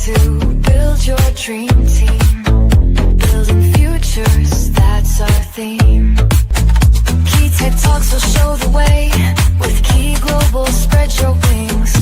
to build your dream team. Building futures, that's our theme. Key Tech Talks will show the way. With Key Global, spread your wings.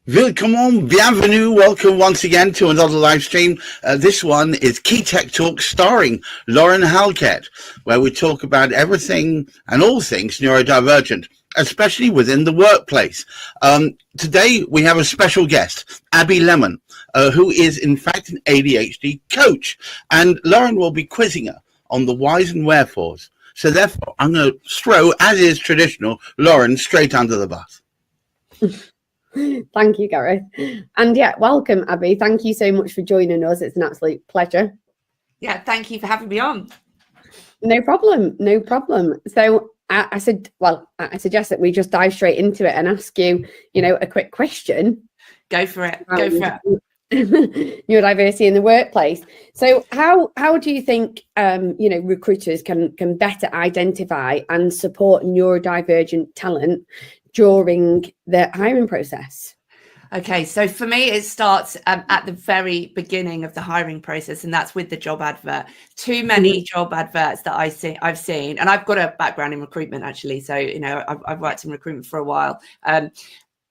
Willkommen, bienvenue, welcome once again to another live stream. This one is Key Tech Talk starring Lauren Halket, where we talk about everything and all things neurodivergent, especially within the workplace. Today we have a special guest, Abi Lemon, who is in fact an ADHD coach, and Lauren will be quizzing her on the whys and wherefores. So therefore, I'm going to throw, as is traditional, Lauren straight under the bus. Thank you, Gareth. And yeah, welcome, Abi. Thank you so much for joining us. It's an absolute pleasure. Yeah, thank you for having me on. No problem. No problem. So I suggest that we just dive straight into it and ask you, a quick question. Go for it. Go for it. Neurodiversity in the workplace. So how do you think, recruiters can better identify and support neurodivergent talent during the hiring process? Okay, so for me, it starts at the very beginning of the hiring process, and that's with the job advert. Too many job adverts that I've seen, and I've got a background in recruitment actually, so I've worked in recruitment for a while. Too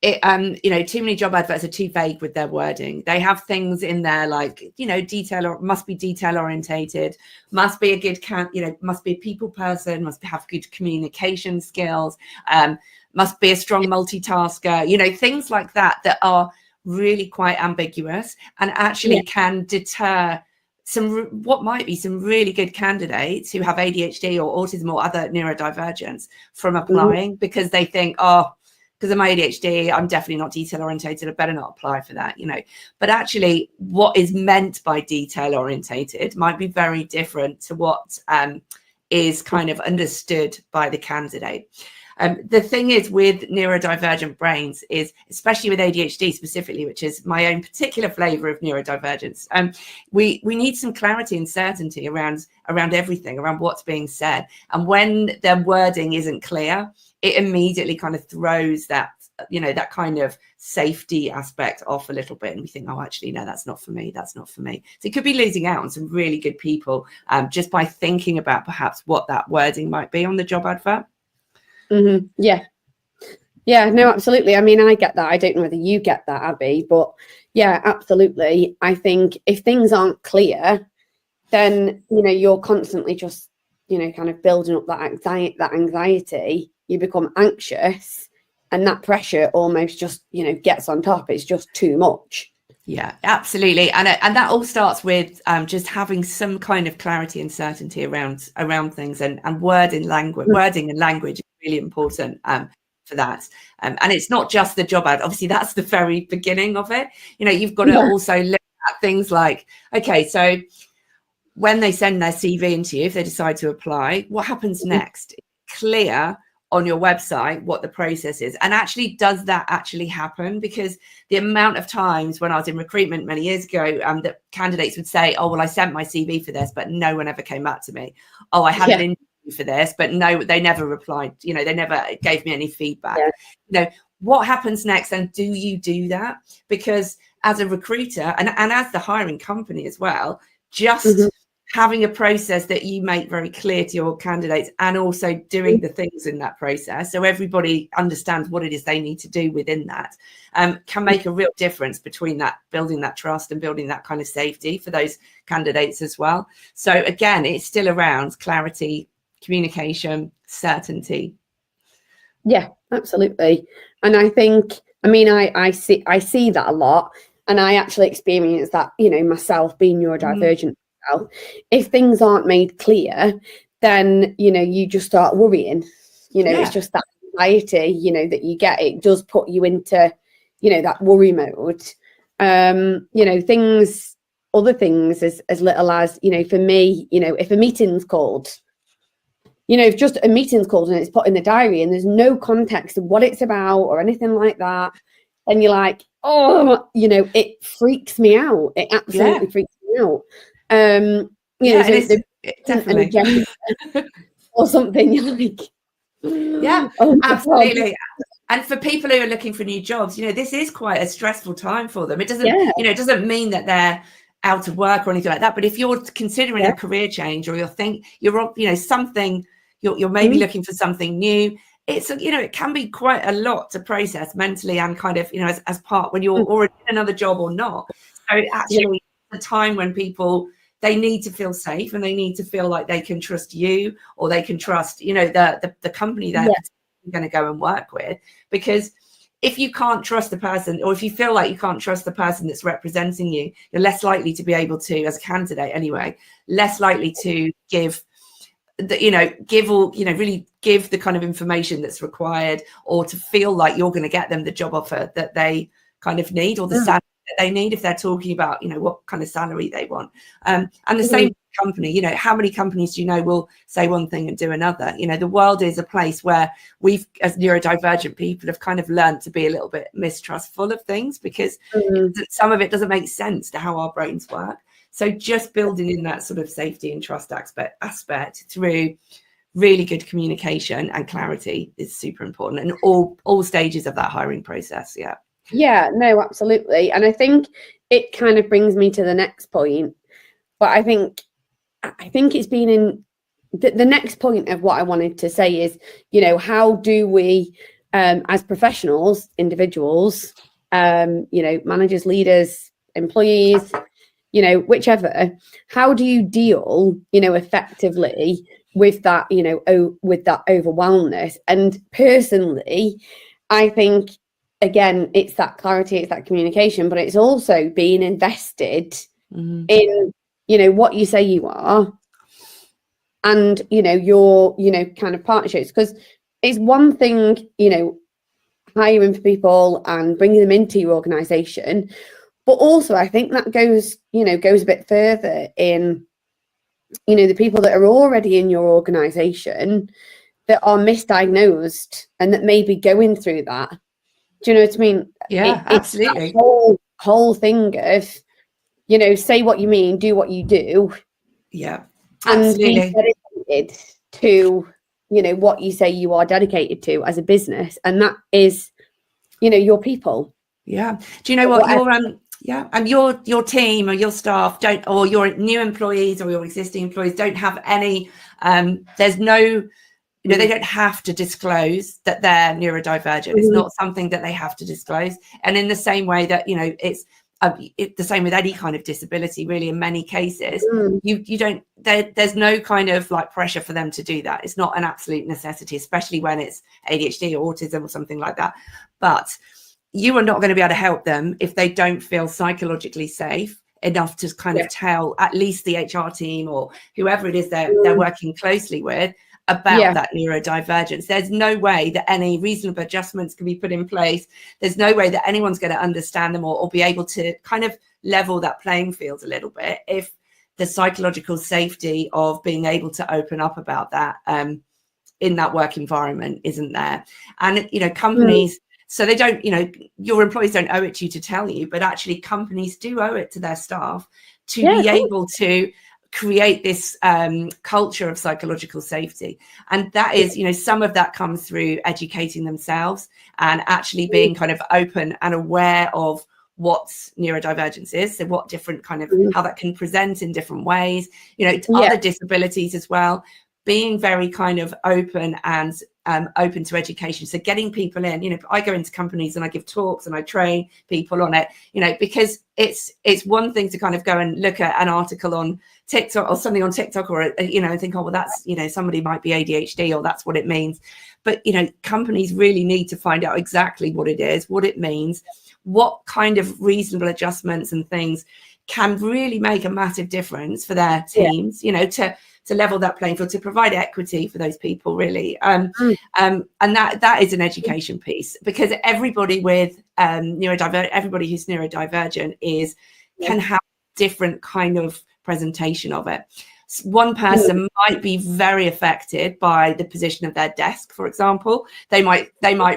many job adverts are too vague with their wording. They have things in there like, detail, or must be detail orientated, must be a good must be a people person, must have good communication skills, must be a strong multitasker, things like that are really quite ambiguous and actually can deter what might be some really good candidates who have ADHD or autism or other neurodivergence from applying because they think, because of my ADHD, I'm definitely not detail orientated. I better not apply for that, But actually, what is meant by detail orientated might be very different to what is kind of understood by the candidate. The thing is with neurodivergent brains is, especially with ADHD specifically, which is my own particular flavor of neurodivergence, we need some clarity and certainty around everything, around what's being said. And when their wording isn't clear, it immediately kind of throws that, that kind of safety aspect off a little bit. And we think, actually, no, that's not for me. That's not for me. So it could be losing out on some really good people just by thinking about perhaps what that wording might be on the job advert. Mm-hmm. Yeah, no, absolutely. I mean, I get that. I don't know whether you get that, Abi, but yeah, absolutely. I think if things aren't clear, then, you're constantly just, kind of building up that anxiety. You become anxious and that pressure almost just, gets on top. It's just too much. Yeah, absolutely. And that all starts with just having some kind of clarity and certainty around things and wording and language is really important for that. And it's not just the job ad. Obviously, that's the very beginning of it. You've got to also look at things like, okay, so when they send their CV into you, if they decide to apply, what happens next? Clear on your website what the process is, and actually does that actually happen? Because the amount of times when I was in recruitment many years ago that candidates would say, I sent my CV for this but no one ever came back to me. I had an interview for this but no, they never replied, they never gave me any feedback. What happens next, and do you do that? Because as a recruiter and as the hiring company as well, just having a process that you make very clear to your candidates and also doing the things in that process so everybody understands what it is they need to do within that can make a real difference between that, building that trust and building that kind of safety for those candidates as well. So again, it's still around clarity, communication, certainty. Yeah, absolutely. And I think, I see that a lot, and I actually experience that, myself being neurodivergent. If things aren't made clear, then you just start worrying. It's just that anxiety that you get. It does put you into that worry mode. Other things as little as for me, if a meeting's called, if just a meeting's called and it's put in the diary and there's no context of what it's about or anything like that, and you're like, it freaks me out. It absolutely freaks me out. Definitely. or something. You're like, yeah, oh my absolutely. God. And for people who are looking for new jobs, this is quite a stressful time for them. It doesn't, Yeah. it doesn't mean that they're out of work or anything like that. But if you're considering a career change, or something, you're maybe looking for something new, it's, it can be quite a lot to process mentally and kind of, as part when you're already in another job or not. So actually, the time when people, they need to feel safe, and they need to feel like they can trust you, or they can trust, the company they're going to go and work with. Because if you can't trust the person, or if you feel like you can't trust the person that's representing you, you're less likely to be able to, as a candidate anyway, less likely to give really give the kind of information that's required, or to feel like you're going to get them the job offer that they kind of need, or the salary that they need, if they're talking about, what kind of salary they want. And the same company, how many companies do will say one thing and do another? The world is a place where we've, as neurodivergent people, have kind of learned to be a little bit mistrustful of things, because some of it doesn't make sense to how our brains work. So just building in that sort of safety and trust aspect through really good communication and clarity is super important, and all stages of that hiring process. Yeah, no, absolutely. And I think it kind of brings me to the next point. But I think it's been in the next point of what I wanted to say is, how do we, as professionals, individuals, managers, leaders, employees, whichever, how do you deal, effectively with that, with that overwhelmness? And personally, I think, again, it's that clarity, it's that communication, but it's also being invested in, what you say you are, and, your, kind of partnerships. Because it's one thing, hiring for people and bringing them into your organization, but also I think that goes a bit further in, the people that are already in your organization that are misdiagnosed and that may be going through that. Do you know what I mean? Yeah, absolutely. Whole thing of, say what you mean, do what you do. Yeah, absolutely. and be dedicated to, what you say you are dedicated to as a business, and that is, your people. Yeah. Do you know what your team or your staff don't, or your new employees or your existing employees don't have any? There's no. They don't have to disclose that they're neurodivergent. It's not something that they have to disclose. And in the same way that, it's the same with any kind of disability, really, in many cases, you don't, there's no kind of like pressure for them to do that. It's not an absolute necessity, especially when it's ADHD or autism or something like that. But you are not going to be able to help them if they don't feel psychologically safe enough to kind of tell at least the HR team or whoever it is they're working closely with about that neurodivergence. There's no way that any reasonable adjustments can be put in place. There's no way that anyone's going to understand them or be able to kind of level that playing field a little bit if the psychological safety of being able to open up about that in that work environment isn't there. And, companies, so they don't, your employees don't owe it to you to tell you, but actually companies do owe it to their staff to be able to create this culture of psychological safety. And that is, some of that comes through educating themselves and actually being kind of open and aware of what neurodivergence is. So what different kind of, how that can present in different ways, other disabilities as well, being very kind of open and open to education. So getting people in, I go into companies and I give talks and I train people on it, because it's one thing to kind of go and look at an article on TikTok or something on TikTok or, and think, oh, well, that's, somebody might be ADHD or that's what it means. But, companies really need to find out exactly what it is, what it means, what kind of reasonable adjustments and things can really make a massive difference for their teams, to level that playing field, to provide equity for those people, really. And that is an education piece, because everybody with everybody who's neurodivergent can have different kind of presentation of it. One person might be very affected by the position of their desk, for example. They might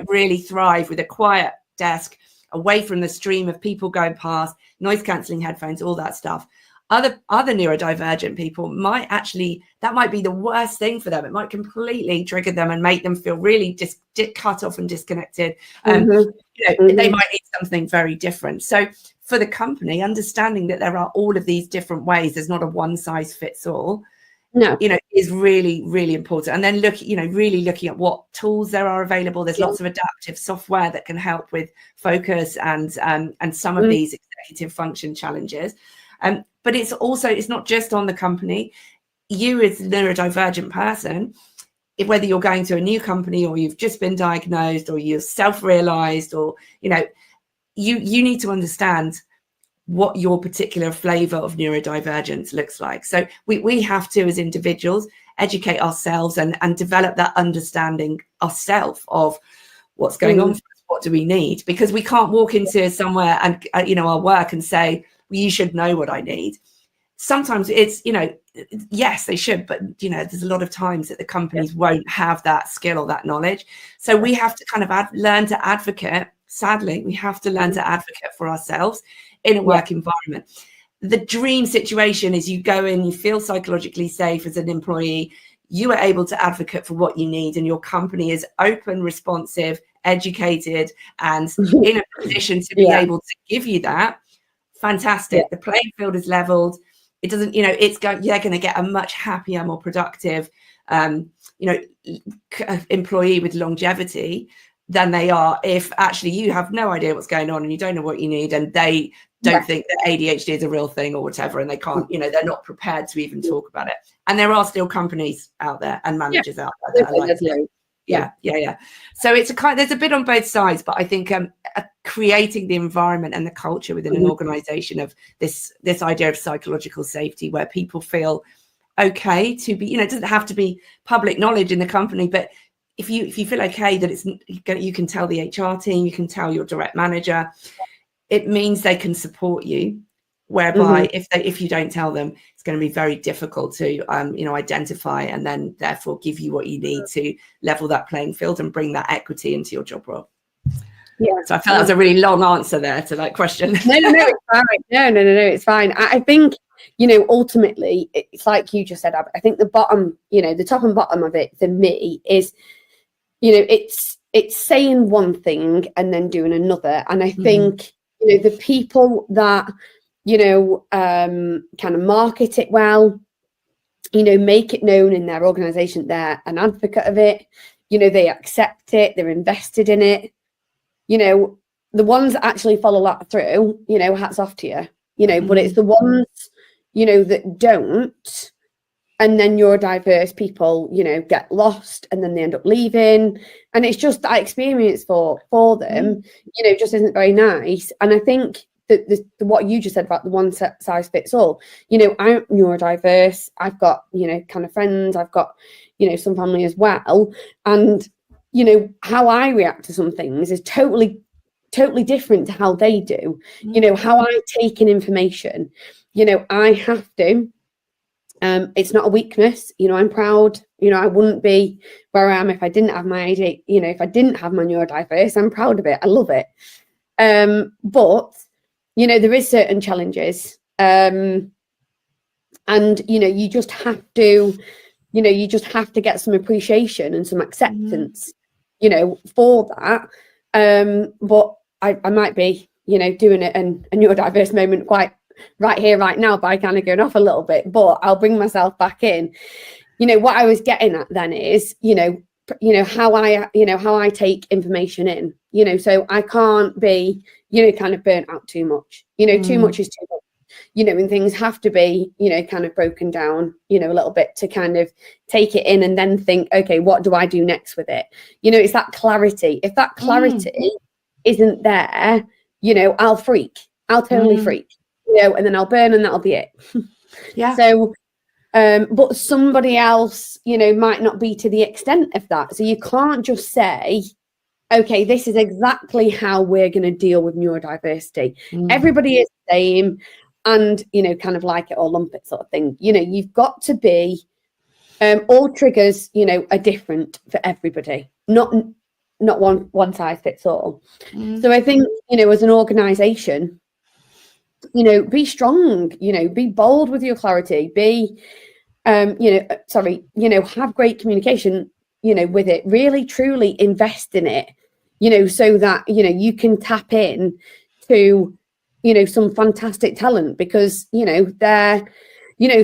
really thrive with a quiet desk, away from the stream of people going past, noise cancelling headphones, all that stuff. other neurodivergent people might actually, that might be the worst thing for them. It might completely trigger them and make them feel really just cut off and disconnected. You know, they might need something very different. So for the company, understanding that there are all of these different ways, there's not a one size fits all, you know, is really, really important. And then really looking at what tools there are available. There's lots of adaptive software that can help with focus and some of these executive function challenges. But it's not just on the company. You as a neurodivergent person, whether you're going to a new company or you've just been diagnosed or you're self-realized, or, you know, you need to understand what your particular flavor of neurodivergence looks like. So we have to, as individuals, educate ourselves and develop that understanding ourselves of what's going on for us, what do we need, because we can't walk into somewhere and you know, our work and say, well, you should know what I need. Sometimes it's, you know, yes, they should, but, you know, there's a lot of times that the companies won't have that skill or that knowledge. So we have to kind of learn to advocate. Sadly, we have to learn to advocate for ourselves in a work environment. The dream situation is you go in, you feel psychologically safe as an employee, you are able to advocate for what you need, and your company is open, responsive, educated, and in a position to be able to give you that. Fantastic. The playing field is leveled. It doesn't, you know, you're going to get a much happier, more productive, you know, employee with longevity than they are if actually you have no idea what's going on and you don't know what you need, and they don't think that ADHD is a real thing or whatever, and they can't, you know, they're not prepared to even talk about it. And there are still companies out there and managers out there that are like that. Yeah. So it's there's a bit on both sides, but I think creating the environment and the culture within an organization of this idea of psychological safety, where people feel okay to be, you know, it doesn't have to be public knowledge in the company, but if you feel okay that you can tell the HR team, you can tell your direct manager, it means they can support you. Whereby if you don't tell them, it's going to be very difficult to you know, identify and then therefore give you what you need to level that playing field and bring that equity into your job role. Yeah. So I felt that was a really long answer there to that question. No, it's fine. No, it's fine. I think, you know, ultimately, it's like you just said, I think the bottom, you know, the top and bottom of it for me is, you know, it's saying one thing and then doing another. And I think, you know, the people that, you know, kind of market it well, you know, make it known in their organization, they're an advocate of it, you know, they accept it, they're invested in it, you know, the ones that actually follow that through, you know, hats off to you, you know, but it's the ones, you know, that don't, and then neurodiverse people, you know, get lost and then they end up leaving, and it's just that experience for them, you know, just isn't very nice. And I think that what you just said about the one size fits all, you know, I'm neurodiverse, I've got, you know, kind of friends, I've got, you know, some family as well, and, you know, how I react to some things is totally different to how they do. You know, how I take in information, you know, I have to, it's not a weakness, you know, I'm proud, you know, I wouldn't be where I am if I didn't have my ADHD, you know, if I didn't have my neurodiverse, I'm proud of it, I love it. But, you know, there is certain challenges, and, you know, you just have to, you know, you just have to get some appreciation and some acceptance, you know, for that. But I might be, you know, doing it in a neurodiverse moment quite right here, right now, by kind of going off a little bit, but I'll bring myself back in. You know, what I was getting at then is, you know, how I take information in, you know, so I can't be, you know, kind of burnt out too much, you know, too much is too much, you know, and things have to be, you know, kind of broken down, you know, a little bit to kind of take it in and then think, okay, what do I do next with it? You know, it's that clarity. If that clarity isn't there, you know, I'll totally freak, you know, and then I'll burn and that'll be it. So, but somebody else, you know, might not be to the extent of that. So you can't just say, okay, this is exactly how we're going to deal with neurodiversity. Everybody is the same and, you know, kind of like it or lump it sort of thing. You know, you've got to be, all triggers, you know, are different for everybody, not one size fits all. So I think, you know, as an organization, be strong, be bold with your clarity, have great communication, with it, really, truly invest in it, so that, you can tap in to, some fantastic talent, because, they're,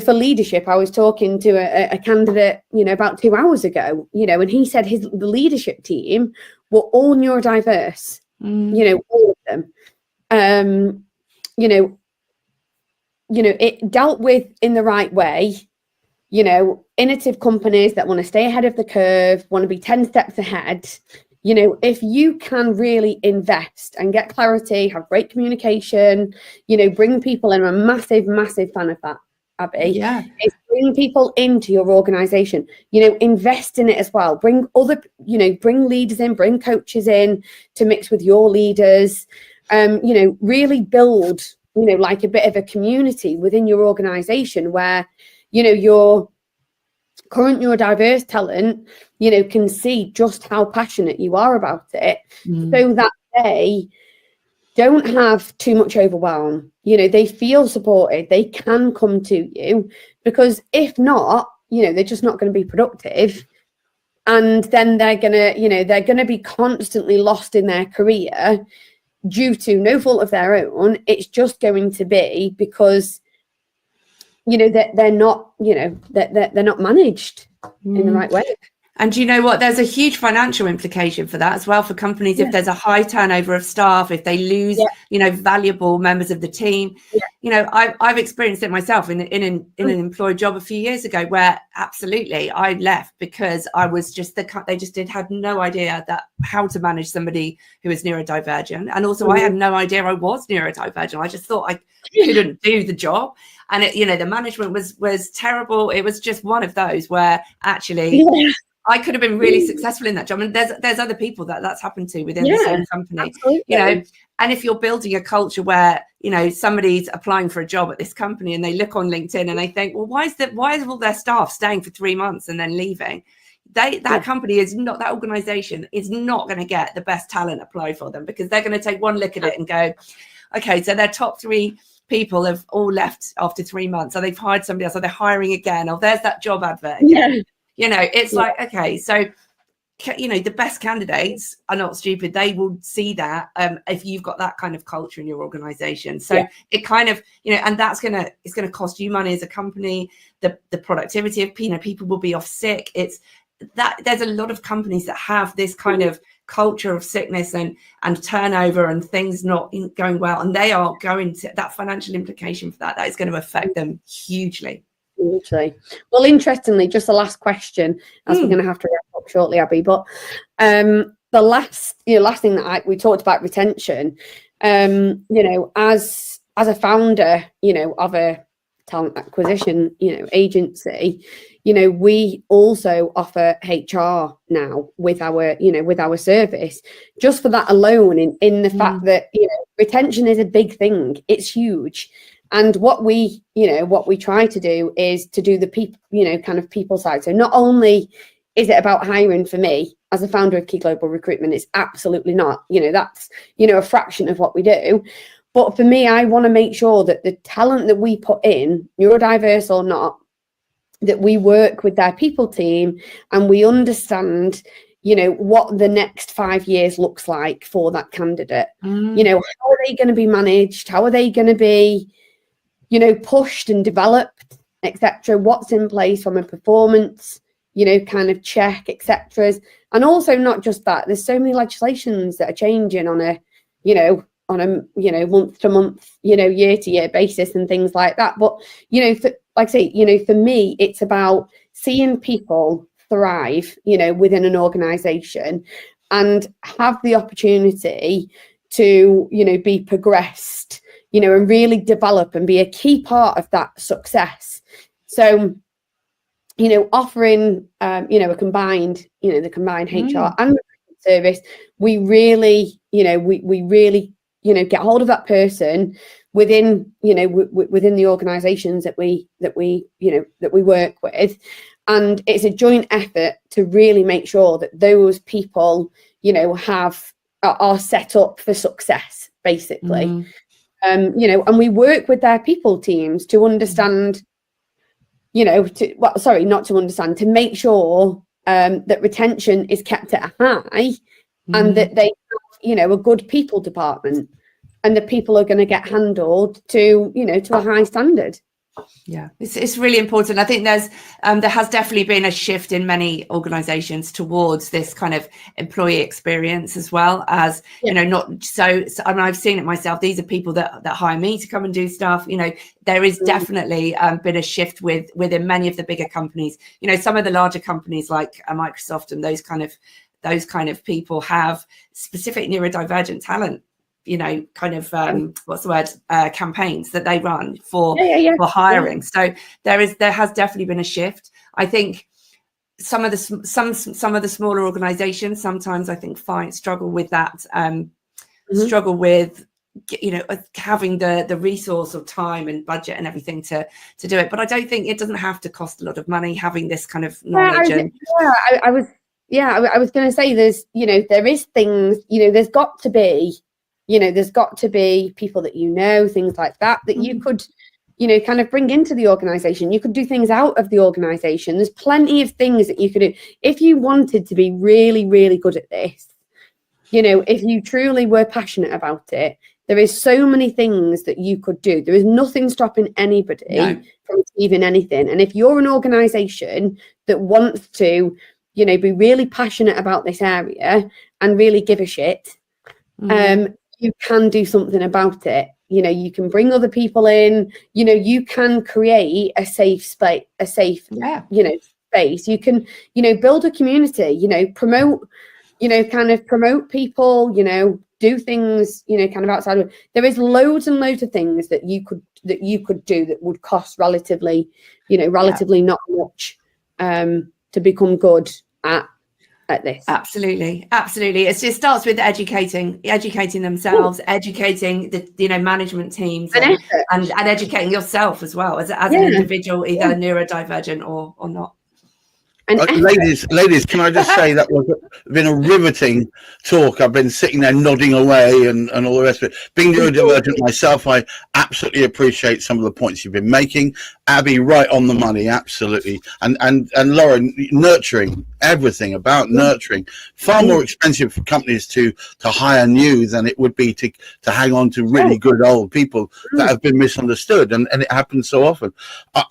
for leadership. I was talking to a candidate, about 2 hours ago, and he said the leadership team were all neurodiverse, all of them. It dealt with in the right way, innovative companies that want to stay ahead of the curve, want to be 10 steps ahead. If you can really invest and get clarity, have great communication, bring people in. I'm a massive, massive fan of that, Abi. Yeah. It's bring people into your organization, invest in it as well. Bring bring leaders in, bring coaches in to mix with your leaders, really build, like a bit of a community within your organization where, your current neurodiverse talent, can see just how passionate you are about it, so that they don't have too much overwhelm. They feel supported, they can come to you, because if not, they're just not going to be productive. And then they're going to be constantly lost in their career due to no fault of their own. It's just going to be because, that they're not, they're not managed in the right way. And you know what? There's a huge financial implication for that as well for companies. If there's a high turnover of staff, if they lose, valuable members of the team. I've experienced it myself in an employed job a few years ago, where absolutely I left because I was just had no idea how to manage somebody who is neurodivergent, and also I had no idea I was neurodivergent. I just thought I couldn't do the job, and the management was terrible. It was just one of those where actually. I could have been really successful in that job, and there's other people that's happened to within the same company. Absolutely. And if you're building a culture where somebody's applying for a job at this company and they look on LinkedIn and they think, well, why is all their staff staying for 3 months and then leaving? That company is not, that organization is not going to get the best talent applied for them, because they're going to take one look at it and go, okay, so their top 3 people have all left after 3 months, so they've hired somebody else, so they're hiring again, or there's that job advert again. It's like, okay, so, the best candidates are not stupid. They will see that if you've got that kind of culture in your organization. So it kind of, and it's going to cost you money as a company. The productivity of, people will be off sick. It's that there's a lot of companies that have this kind of culture of sickness and turnover and things not going well. And they are going to, that financial implication for that is going to affect them hugely. Hugely. Well, interestingly, just the last question, as we're going to have to wrap up shortly, Abi, but the last thing that we talked about retention, as a founder, of a talent acquisition, agency, we also offer HR now with our service, just for that alone, in the fact that, retention is a big thing. It's huge. And what we try to do is to do the people, kind of people side. So not only is it about hiring for me as a founder of Key Global Recruitment, it's absolutely not, that's, a fraction of what we do. But for me, I want to make sure that the talent that we put in, neurodiverse or not, that we work with their people team and we understand, what the next 5 years looks like for that candidate. How are they going to be managed? How are they going to be, pushed and developed, etc. What's in place from a performance, kind of check, etc. And also not just that, there's so many legislations that are changing on a month to month, year to year basis and things like that. But, for me, it's about seeing people thrive, within an organization and have the opportunity to, be progressed, and really develop and be a key part of that success. So, offering, a combined, the combined HR and recruitment service, we really, we really, get hold of that person within, within the organizations that we work with. And it's a joint effort to really make sure that those people, are set up for success, basically. You know, and we work with their people teams to understand, you know, to make sure that retention is kept at a high, and that they have, you know, a good people department, and the people are going to get handled to, you know, to a high standard. Yeah, it's really important. I think there has definitely been a shift in many organizations towards this kind of employee experience, as well as, you know, not so I mean, I've seen it myself. These are people that hire me to come and do stuff. You know, there is definitely been a shift within many of the bigger companies. You know, some of the larger companies like Microsoft and those kind of people have specific neurodivergent talent, you know, kind of campaigns that they run for hiring. So there has definitely been a shift. I think some of the smaller organizations sometimes, I think, struggle with that, struggle with, you know, having the resource of time and budget and everything to do it. But I don't think it doesn't have to cost a lot of money having this kind of knowledge. I was going to say, there's, you know, there is things, you know, there's got to be people that, you know, things like that you could, you know, kind of bring into the organization. You could do things out of the organization. There's plenty of things that you could do if you wanted to be really, really good at this. You know, if you truly were passionate about it, there is so many things that you could do. There is nothing stopping anybody from achieving anything. And if you're an organization that wants to, you know, be really passionate about this area and really give a shit, you can do something about it. You know, you can bring other people in, you know, you can create a safe space, you know, space. You can, you know, build a community, you know, promote people, you know, do things, you know, kind of outside of it. There is loads and loads of things that you could do that would cost relatively not much to become good at this. Absolutely. It starts with educating themselves, educating the, you know, management teams, and educating yourself as well as an individual, either neurodivergent or not. Ladies, can I just say that was been a riveting talk. I've been sitting there nodding away and all the rest of it. Being neurodivergent myself, I absolutely appreciate some of the points you've been making. Abby, right on the money, absolutely. And Lauren, nurturing, everything about nurturing. Far more expensive for companies to hire new than it would be to hang on to really good old people that have been misunderstood, and it happens so often.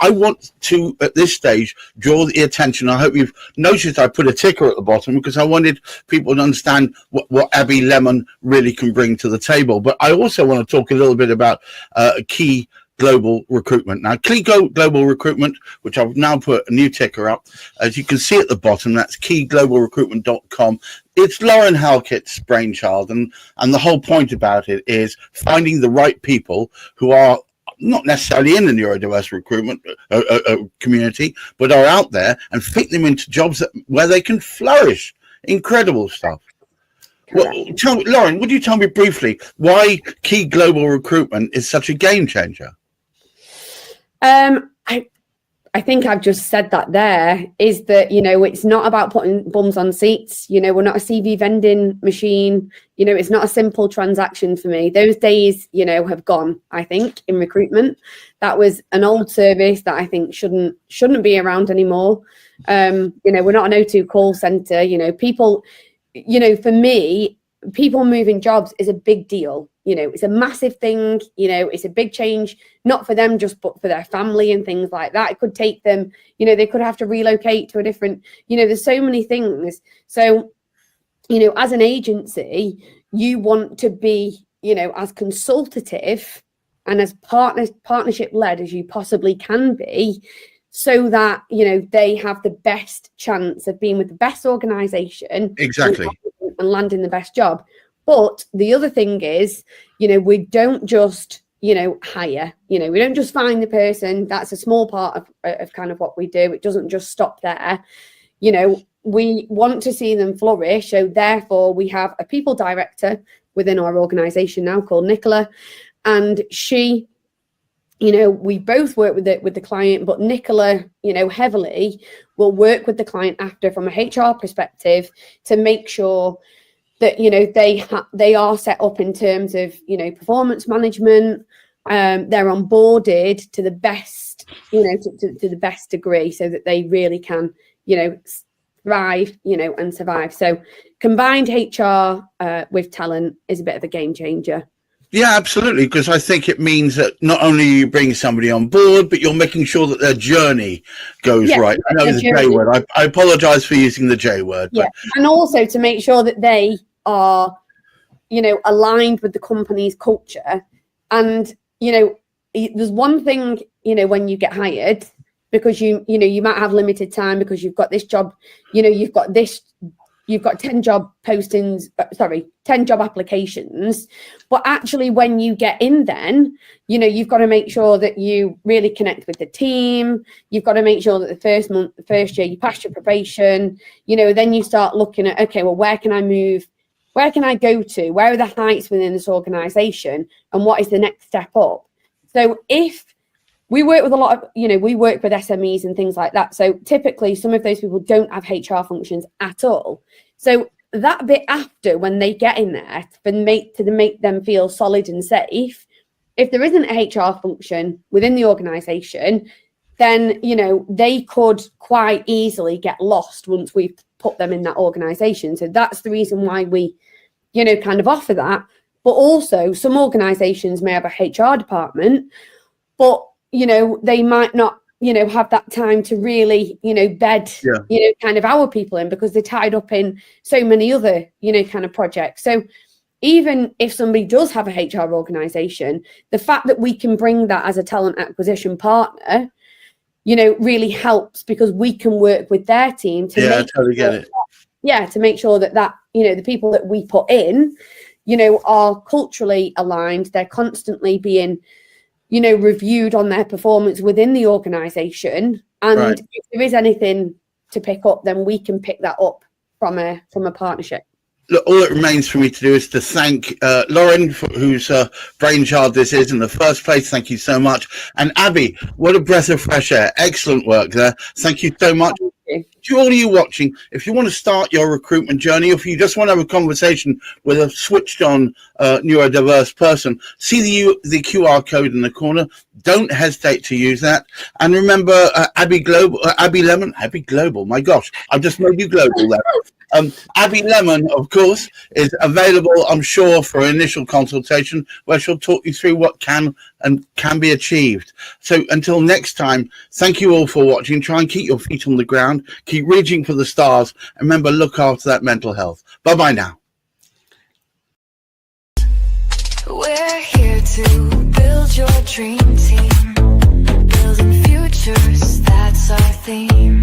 I want to, at this stage, draw the attention. I hope you've noticed I put a ticker at the bottom because I wanted people to understand what Abi Lemon really can bring to the table. But I also want to talk a little bit about Key Global Recruitment. Now, Key Global Recruitment, which I've now put a new ticker up, as you can see at the bottom, that's keyglobalrecruitment.com. It's Lauren Halket's brainchild, and the whole point about it is finding the right people who are not necessarily in the neurodiverse recruitment community, but are out there, and fit them into jobs where they can flourish. Incredible stuff. Well, Lauren, would you tell me briefly why Key Global Recruitment is such a game changer? I think I've just said that there, is that, you know, it's not about putting bums on seats. You know, we're not a CV vending machine. You know, it's not a simple transaction for me. Those days, you know, have gone, I think, in recruitment. That was an old service that I think shouldn't be around anymore. You know, we're not an O2 call center. You know, people, you know, for me, people moving jobs is a big deal. You know, it's a massive thing. You know, it's a big change, not for them just, but for their family and things like that. It could take them, you know, they could have to relocate to a different, you know, there's so many things. So, you know, as an agency, you want to be, you know, as consultative and as partnership led as you possibly can be, so that, you know, they have the best chance of being with the best organization. Exactly. And landing the best job. But the other thing is, you know, we don't just, you know, hire, you know, we don't just find the person. That's a small part of kind of what we do. It doesn't just stop there. You know, we want to see them flourish. So therefore we have a people director within our organization now called Nicola, and she, you know, we both work with the client, but Nicola, you know, heavily will work with the client after from a HR perspective to make sure, that, you know, they are set up in terms of, you know, performance management. They're onboarded to the best, you know, to the best degree, so that they really can, you know, thrive, you know, and survive. So combined HR with talent is a bit of a game changer. Yeah, absolutely, because I think it means that not only you bring somebody on board, but you're making sure that their journey goes right. I know it's a J word. I apologize for using the J word. Yeah, and also to make sure that they are, you know, aligned with the company's culture. And, you know, there's one thing, you know, when you get hired, because you know, you might have limited time because you've got this job, you know, you've got 10 job postings, 10 job applications. But actually, when you get in, then, you know, you've got to make sure that you really connect with the team. You've got to make sure that the first year you pass your probation, you know, then you start looking at, okay, well, where can I move? Where can I go to? Where are the heights within this organization? And what is the next step up? So if we work with a lot of, you know, we work with SMEs and things like that. So typically some of those people don't have HR functions at all. So that bit after, when they get in there, to make them feel solid and safe, if there isn't a HR function within the organization, then, you know, they could quite easily get lost once we've put them in that organization. So that's the reason why we, you know, kind of offer that. But also some organizations may have a HR department, but, you know, they might not, you know, have that time to really, you know, bed, you know, kind of our people in, because they're tied up in so many other, you know, kind of projects. So even if somebody does have a HR organization, the fact that we can bring that as a talent acquisition partner, you know, really helps, because we can work with their team to I totally get it. To make sure that, you know, the people that we put in, you know, are culturally aligned. They're constantly being, you know, reviewed on their performance within the organization. And if there is anything to pick up, then we can pick that up from a partnership. Look, all it remains for me to do is to thank Lauren, whose brainchild this is in the first place. Thank you so much. And Abi, what a breath of fresh air. Excellent work there. Thank you so much. To all of you watching, if you want to start your recruitment journey, or if you just want to have a conversation with a switched on neurodiverse person, see the QR code in the corner. Don't hesitate to use that. And remember, Abi Global, my gosh, I've just made you global there. Abi Lemon, of course, is available, I'm sure, for an initial consultation where she'll talk you through what can be achieved. So until next time, thank you all for watching. Try and keep your feet on the ground, keep reaching for the stars, and remember, look after that mental health. Bye-bye now. We're here to build your dream team, building futures, that's our theme.